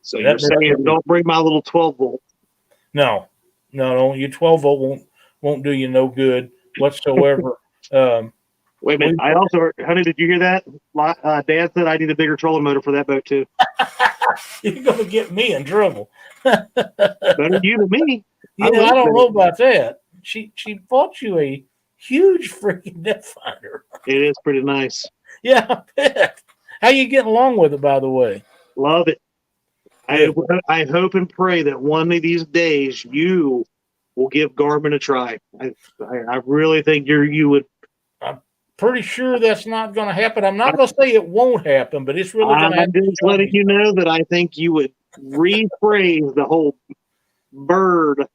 So you're saying don't bring my little 12-volt. No, your 12-volt won't do you no good whatsoever. Wait a minute. I also, honey, did you hear that? Dad said I need a bigger trolling motor for that boat too. You're going to get me in trouble. Better you than me. I don't know about that. She bought you a huge freaking net finder. It is pretty nice. Yeah, I bet. How you getting along with it, by the way? Love it. I hope and pray that one of these days you will give Garmin a try. I really think you would. I'm pretty sure that's not going to happen. I'm not going to say it won't happen, but it's really going to happen. I'm just letting you know that I think you would rephrase the whole bird.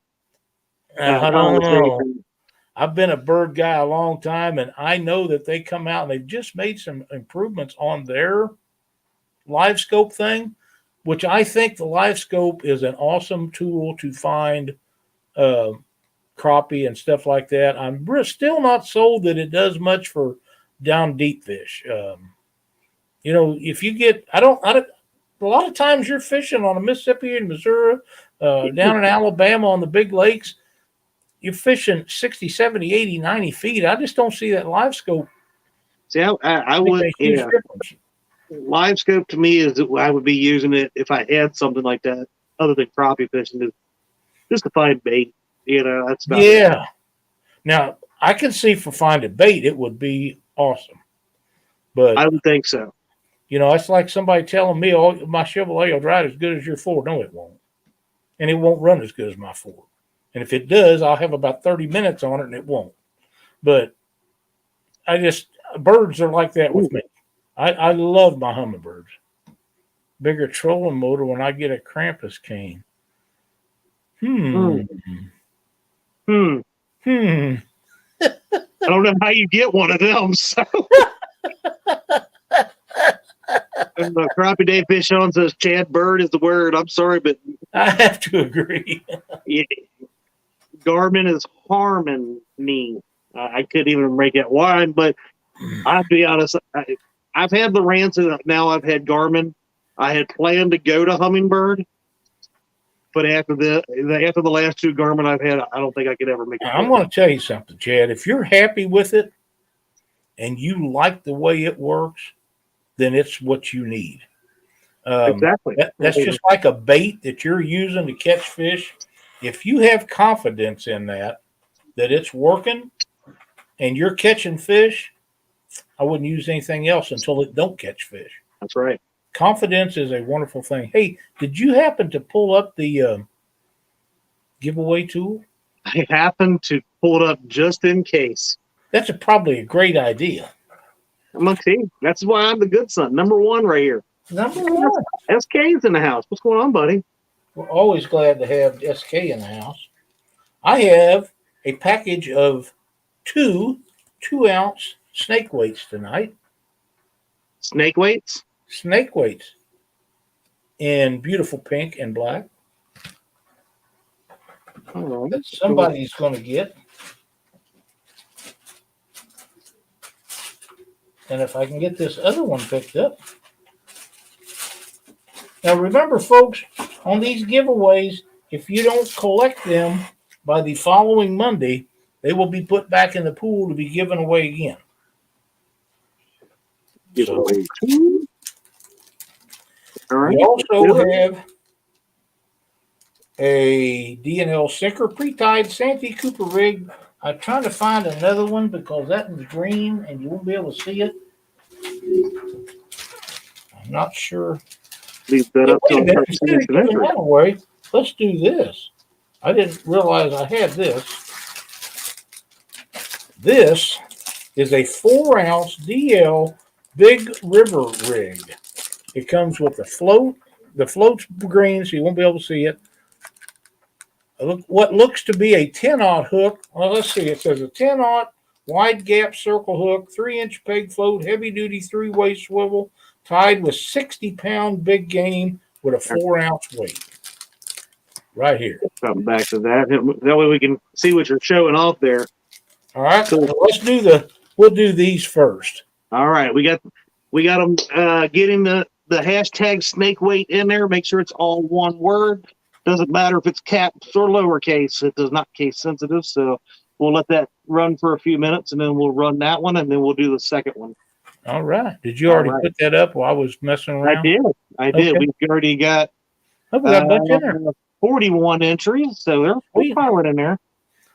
I don't know. I've been a bird guy a long time, and I know that they come out and they've just made some improvements on their live scope thing, which I think the live scope is an awesome tool to find crappie and stuff like that. I'm still not sold that it does much for down deep fish. If you get, I don't, a lot of times you're fishing on the Mississippi and Missouri, down in Alabama on the big lakes. you're fishing 60, 70, 80, 90 feet. I just don't see that live scope See, I making would, a huge yeah. difference. Live scope to me is I would be using it if I had something like that, other than crappie fishing, is just to find bait. That's about it. Yeah. Now, I can see for finding bait, it would be awesome. But, I would think so. it's like somebody telling me, oh, my Chevrolet will drive as good as your Ford. No, it won't. And it won't run as good as my Ford. And if it does, I'll have about 30 minutes on it and it won't. But birds are like that with me. I love my hummingbirds. Bigger trolling motor when I get a Krampus cane. Hmm. Hmm. I don't know how you get one of them. So. Crappie Dave Fish on says Chad Bird is the word. I'm sorry, but I have to agree. Yeah, Garmin is harming me. I couldn't even make it why, but I'll be honest. I've had the rants, and now I've had Garmin. I had planned to go to Hummingbird, but after the last two Garmin I've had, I don't think I could ever make it. I'm going to tell you something, Chad. If you're happy with it and you like the way it works, then it's what you need. Exactly. That's just like a bait that you're using to catch fish. If you have confidence in that it's working and you're catching fish, I wouldn't use anything else until it don't catch fish. That's right. Confidence is a wonderful thing. Hey, did you happen to pull up the giveaway tool? I happened to pull it up just in case. That's probably a great idea. I'm like, see, that's why I'm the good son. Number one right here. Number one. SK's in the house. What's going on, buddy? We're always glad to have SK in the house. I have a package of two 2-ounce snake weights tonight. Snake weights? Snake weights in beautiful pink and black. That somebody's going to get. And if I can get this other one picked up. Now remember, folks, on these giveaways, if you don't collect them by the following Monday, they will be put back in the pool to be given away again. Giveaway two. All right. We also have a D&L sinker pre-tied Santee Cooper rig. I'm trying to find another one because that one's green and you won't be able to see it. I'm not sure. Leave that up till that away. Let's do this. I didn't realize I had this. This is a 4-ounce DL Big River rig. It comes with a float. The float's green, so you won't be able to see it. What looks to be a 10-aught hook. Well, let's see. It says a 10-aught wide gap circle hook, 3-inch peg float, heavy-duty 3-way swivel, tied with 60-pound big game with a 4-ounce weight. Right here. Come back to that. That way we can see what you're showing off there. All right. So we'll do these first. All right. We got them getting the hashtag snake weight in there. Make sure it's all one word. Doesn't matter if it's caps or lowercase. It does not case sensitive. So we'll let that run for a few minutes, and then we'll run that one, and then we'll do the second one. All right. Did you already put that up while I was messing around? I did. Okay. We've already got, we got a bunch in there. 41 entries, so there's pilot in there.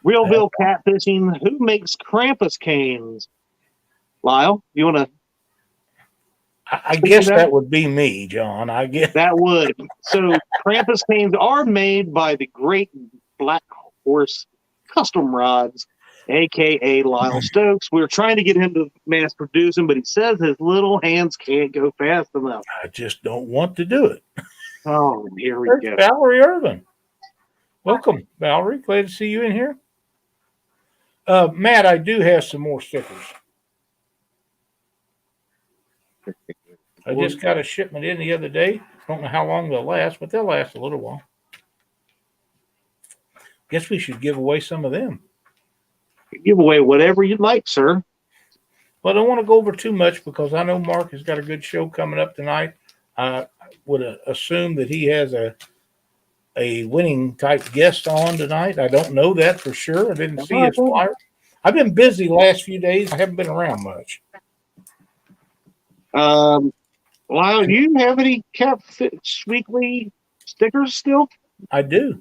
Realville Catfishing. Who makes Krampus canes? Lyle, you want to? I guess that would be me, John. I guess that would. So Krampus canes are made by the great Blackhorse Custom Rods, aka Lyle Stokes. We're trying to get him to mass produce them, but he says his little hands can't go fast enough. I just don't want to do it. Oh, here we go. Valerie Irvin. Welcome, Valerie. Glad to see you in here. Matt, I do have some more stickers. I just got a shipment in the other day. Don't know how long they'll last, but they'll last a little while. Guess we should give away some of them. Give away whatever you'd like, sir. Well, I don't want to go over too much because I know Mark has got a good show coming up tonight. I would assume that he has a a winning type guest on tonight. I don't know that for sure. I didn't see his Oh, flyer. I've been busy the last few days. I haven't been around much. Lyle, do you have any Catfish Weekly stickers still? I do.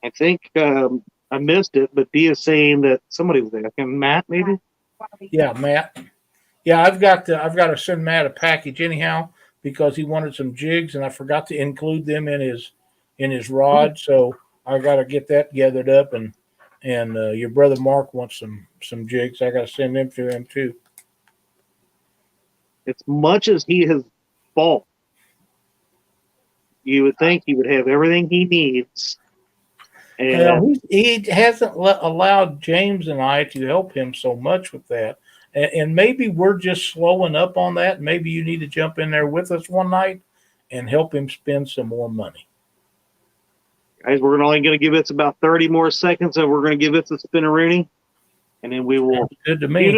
I think I missed it, but Dia saying that somebody was asking. Matt, maybe? Yeah, Matt. Yeah, I've got to send Matt a package anyhow because he wanted some jigs and I forgot to include them in his rod. So I got to get that gathered up and your brother Mark wants some jigs. I got to send them to him too. As much as he has bought, you would think he would have everything he needs. And Well, he hasn't allowed James and I to help him so much with that. And maybe we're just slowing up on that. Maybe you need to jump in there with us one night and help him spend some more money. guys, we're only going to give it about 30 more seconds, and we're going to give it to Spinneroonie, and then we will. Sounds good to me. Do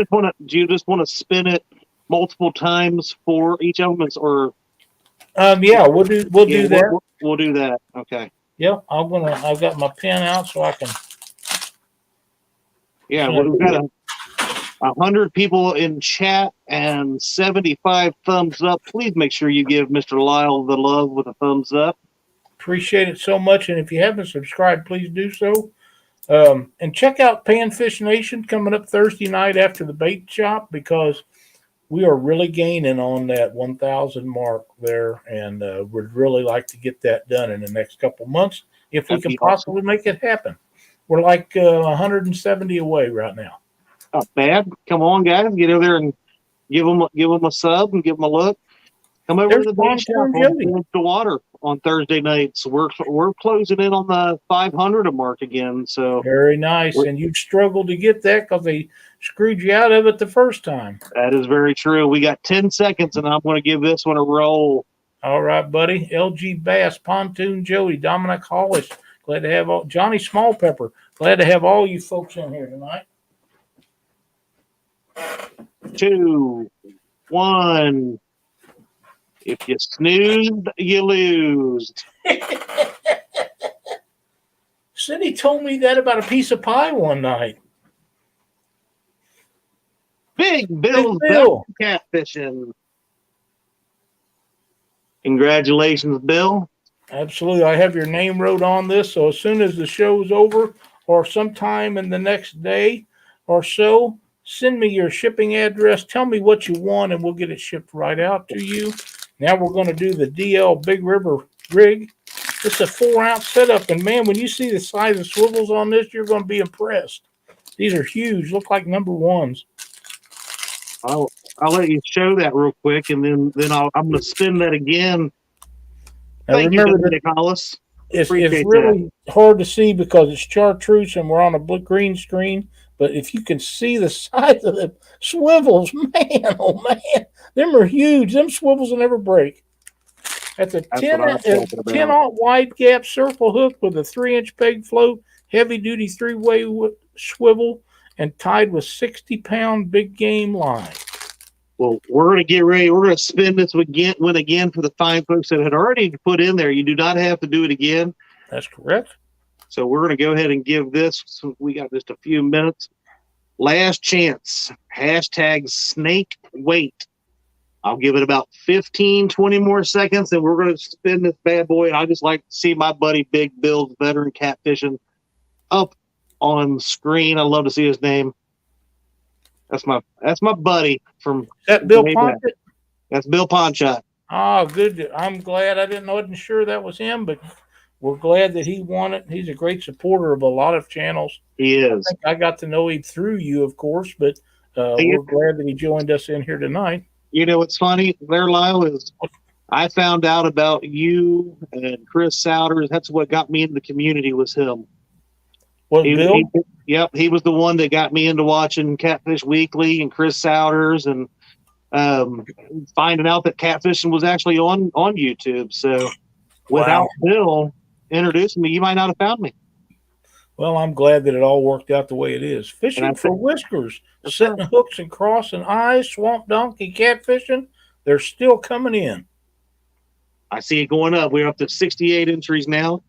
you just want to spin it multiple times for each of them, or? Yeah, we'll do that. We'll do that. Okay. Yep, I've got my pen out so I can. Yeah, well, we've got 100 people in chat and 75 thumbs up. Please make sure you give Mr. Lyle the love with a thumbs up. Appreciate it so much, and if you haven't subscribed, please do so. And check out Panfish Nation coming up Thursday night after the bait shop because we are really gaining on that 1,000 mark there, and would really like to get that done in the next couple months if we can possibly make it happen. We're like 170 away right now. Not bad. Come on, guys, get over there and give them a sub and give them a look. Come over to the bait shop on the water on Thursday nights. We're closing in on the 500 mark again. So very nice, and you struggled to get that because they screwed you out of it the first time. That is very true. We got 10 seconds, and I'm going to give this one a roll. All right, buddy. LG Bass, Pontoon Jody, Dominic Hollis. Glad to have Johnny Smallpepper. Glad to have all you folks in here tonight. 2, 1. If you snoozed, you lose. Cindy told me that about a piece of pie one night. Big Bill's Bill. Catfishing. Congratulations, Bill. Absolutely. I have your name wrote on this, so as soon as the show's over or sometime in the next day or so, send me your shipping address. Tell me what you want, and we'll get it shipped right out to you. Now we're going to do the DL Big River rig. It's a 4-ounce setup, and man, when you see the size of swivels on this, you're going to be impressed. These are huge. Look like number ones. I'll let you show that real quick, and then I'm going to spin that again. Now remember Nick Hollis. It's really hard to see because it's chartreuse and we're on a green screen. But if you can see the size of the swivels, man, oh man, them are huge. Them swivels will never break. That's a 10-aught wide gap circle hook with a 3-inch peg float, heavy duty 3-way swivel, and tied with 60-pound big game line. Well, we're going to get ready. We're going to spin this one again for the fine folks that had already put in there. You do not have to do it again. That's correct. So we're going to go ahead and give this. So we got just a few minutes. Last chance. Hashtag snake wait. I'll give it about 15, 20 more seconds, and we're going to spin this bad boy. I just like to see my buddy Big Bill's veteran catfishing up on screen. I love to see his name. That's my buddy from. Is that Bill Ponchot? That's Bill Ponchot. Oh, good. I'm glad. Wasn't sure that was him, but we're glad that he won it. He's a great supporter of a lot of channels. He is. I got to know him through you, of course, but we're glad that he joined us in here tonight. You know what's funny there, Lyle, is I found out about you and Chris Souders. That's what got me into the community was him. Bill? Yep, he was the one that got me into watching Catfish Weekly and Chris Souders and finding out that catfishing was actually on YouTube. So without Bill introducing me, you might not have found me. Well, I'm glad that it all worked out the way it is. Fishing for whiskers, setting hooks and crossing eyes, swamp donkey catfishing, they're still coming in. I see it going up. We're up to 68 entries now.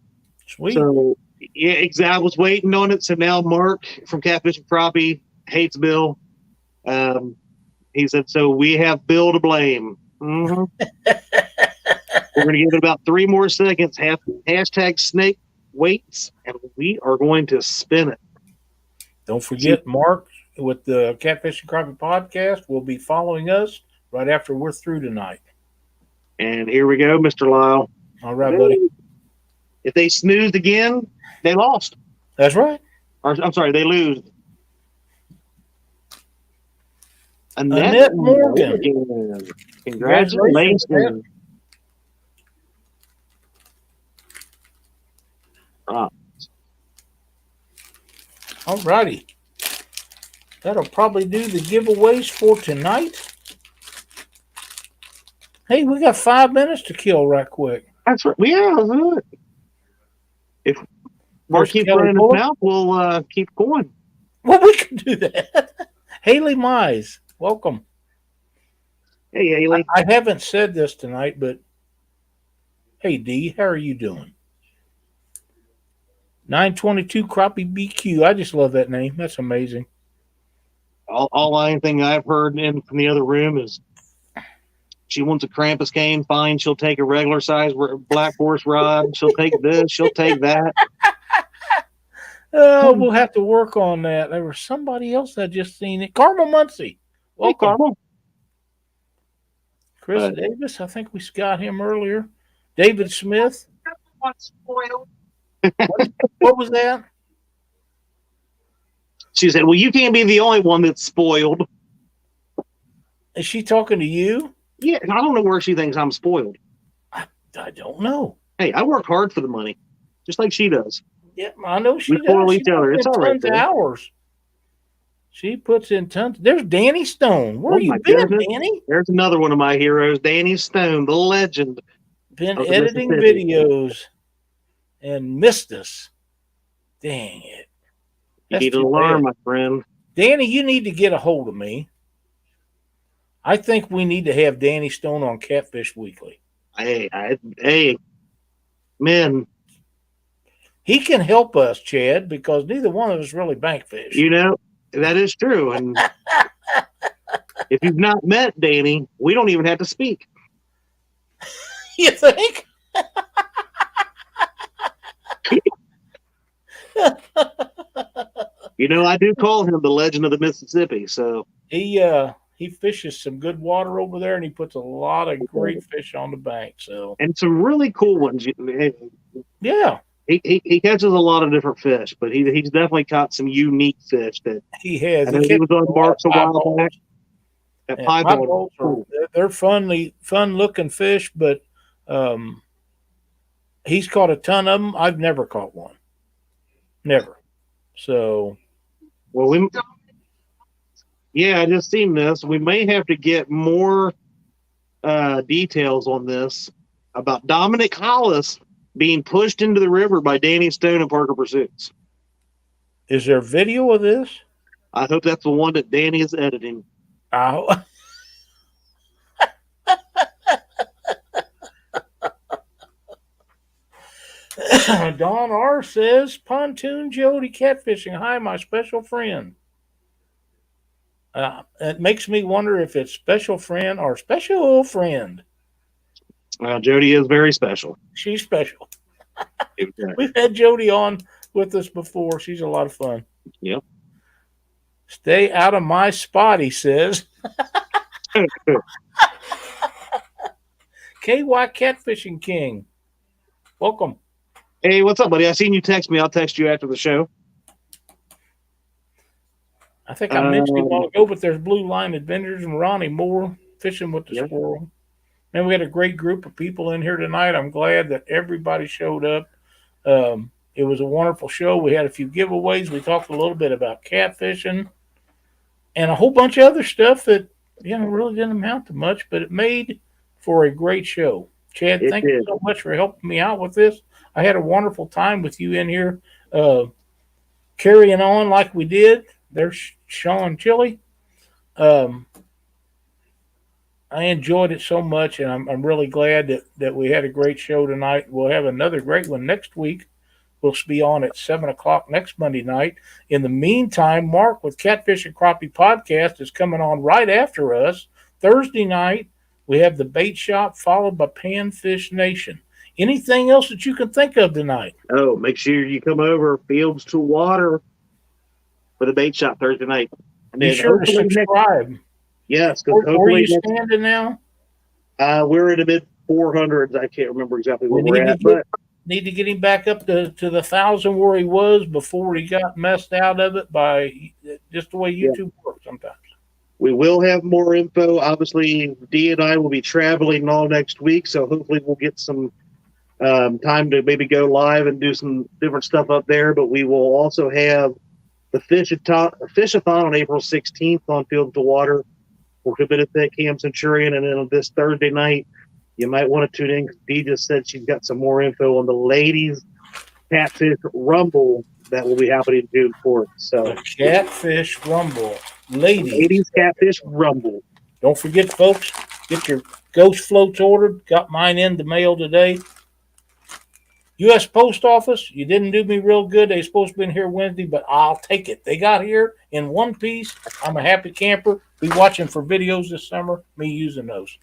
Sweet. So, yeah, exactly. I was waiting on it. So now Mark from Catfish and Crappie hates Bill. He said, so we have Bill to blame. Mm-hmm. We're going to give it about 3 more seconds. Hashtag snake waits, and we are going to spin it. Don't forget, Mark with the Catfish and Crappie podcast will be following us right after we're through tonight. And here we go, Mr. Lyle. All right, buddy. If they snoozed again, they lost. That's right. Or, I'm sorry, they lose. Annette Morgan. Congratulations. All righty. That'll probably do the giveaways for tonight. Hey, we got 5 minutes to kill right quick. That's right. Yeah, let's do it. If Mark keeps running his mouth, we'll keep going. Well, we can do that. Haley Mize, welcome. Hey, Haley. I haven't said this tonight, but hey, D, how are you doing? 922 Crappie BQ. I just love that name. That's amazing. Anything I've heard from the other room is she wants a Krampus cane. Fine, she'll take a regular size Blackhorse rod. She'll take this. She'll take that. Oh, we'll have to work on that. There was somebody else I just seen it. Carmel Muncie. Welcome. Hey, Carmel. Chris Davis. I think we got him earlier. David Smith. What was that? She said, well, you can't be the only one that's spoiled. Is she talking to you? Yeah, I don't know where she thinks I'm spoiled. I don't know. Hey, I work hard for the money, just like she does. Yeah, I know she does. Spoil each other. It's all right. Tons of hours. She puts in tons. There's Danny Stone. Where you been, Danny? There's another one of my heroes, Danny Stone, the legend. Been editing videos and missed us. Dang it. You need an alarm, my friend. Danny, you need to get a hold of me. I think we need to have Danny Stone on Catfish Weekly. Hey, man. He can help us, Chad, because neither one of us really bank fish. You know, that is true. And if you've not met Danny, we don't even have to speak. You think? You know, I do call him the legend of the Mississippi. So he fishes some good water over there, and he puts a lot of great fish on the bank. So and some really cool ones. Yeah, he catches a lot of different fish, but he's definitely caught some unique fish that he has. I know he was on Mark's a while back. That piebald, cool. They're fun looking fish, but he's caught a ton of them. I've never caught one. Never. So, well, I just seen this. We may have to get more details on this about Dominic Hollis being pushed into the river by Danny Stone and Parker Pursuits. Is there video of this? I hope that's the one that Danny is editing. Oh. Don R says, Pontoon Jody catfishing. Hi, my special friend. It makes me wonder if it's special friend or special friend. Jody is very special. She's special. We've had Jody on with us before. She's a lot of fun. Yep. Stay out of my spot, he says. KY Catfishing King. Welcome. Hey, what's up, buddy? I seen you text me. I'll text you after the show. I think I mentioned it a while ago, but there's Blue Line Adventures and Ronnie Moore fishing with the squirrel. And we had a great group of people in here tonight. I'm glad that everybody showed up. It was a wonderful show. We had a few giveaways. We talked a little bit about catfishing and a whole bunch of other stuff that really didn't amount to much, but it made for a great show. Chad, thank you so much for helping me out with this. I had a wonderful time with you in here, carrying on like we did. There's Sean Chili. I enjoyed it so much, and I'm really glad that we had a great show tonight. We'll have another great one next week. We'll be on at 7 o'clock next Monday night. In the meantime, Mark with Catfish and Crappie Podcast is coming on right after us. Thursday night, we have the Bait Shop followed by Panfish Nation. Anything else that you can think of tonight? Oh, make sure you come over Fields to Water for the bait shop Thursday night. And Be then sure to hopefully subscribe. yes, because Where are hopefully you standing now? we're in the mid 400s. I can't remember exactly where We we're at, but need to get him back up to the 1,000 where he was before he got messed out of it by just the way yeah, YouTube works sometimes. we will have more info. Obviously, Dee and I will be traveling all next week, so hopefully we'll get some time to maybe go live and do some different stuff up there. But we will also have the Fish-a-thon on April 16th on Field to Water for Benefit Camp Centurion. And then on this Thursday night, you might want to tune in because Dee just said she's got some more info on the ladies' Catfish Rumble that will be happening June 4th. So, The Catfish Rumble. Ladies, Catfish Rumble. don't forget, folks, get your ghost floats ordered. Got mine in the mail today. U.S. Post Office, you didn't do me real good. They supposed to be in here Wednesday, but I'll take it. They got here in one piece. I'm a happy camper. Be watching for videos this summer, me using those.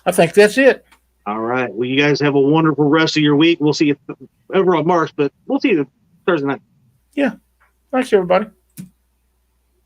I think that's it. All right. Well, you guys have a wonderful rest of your week. We'll see you over on March, but we'll see you Thursday night. Yeah. Thanks, everybody.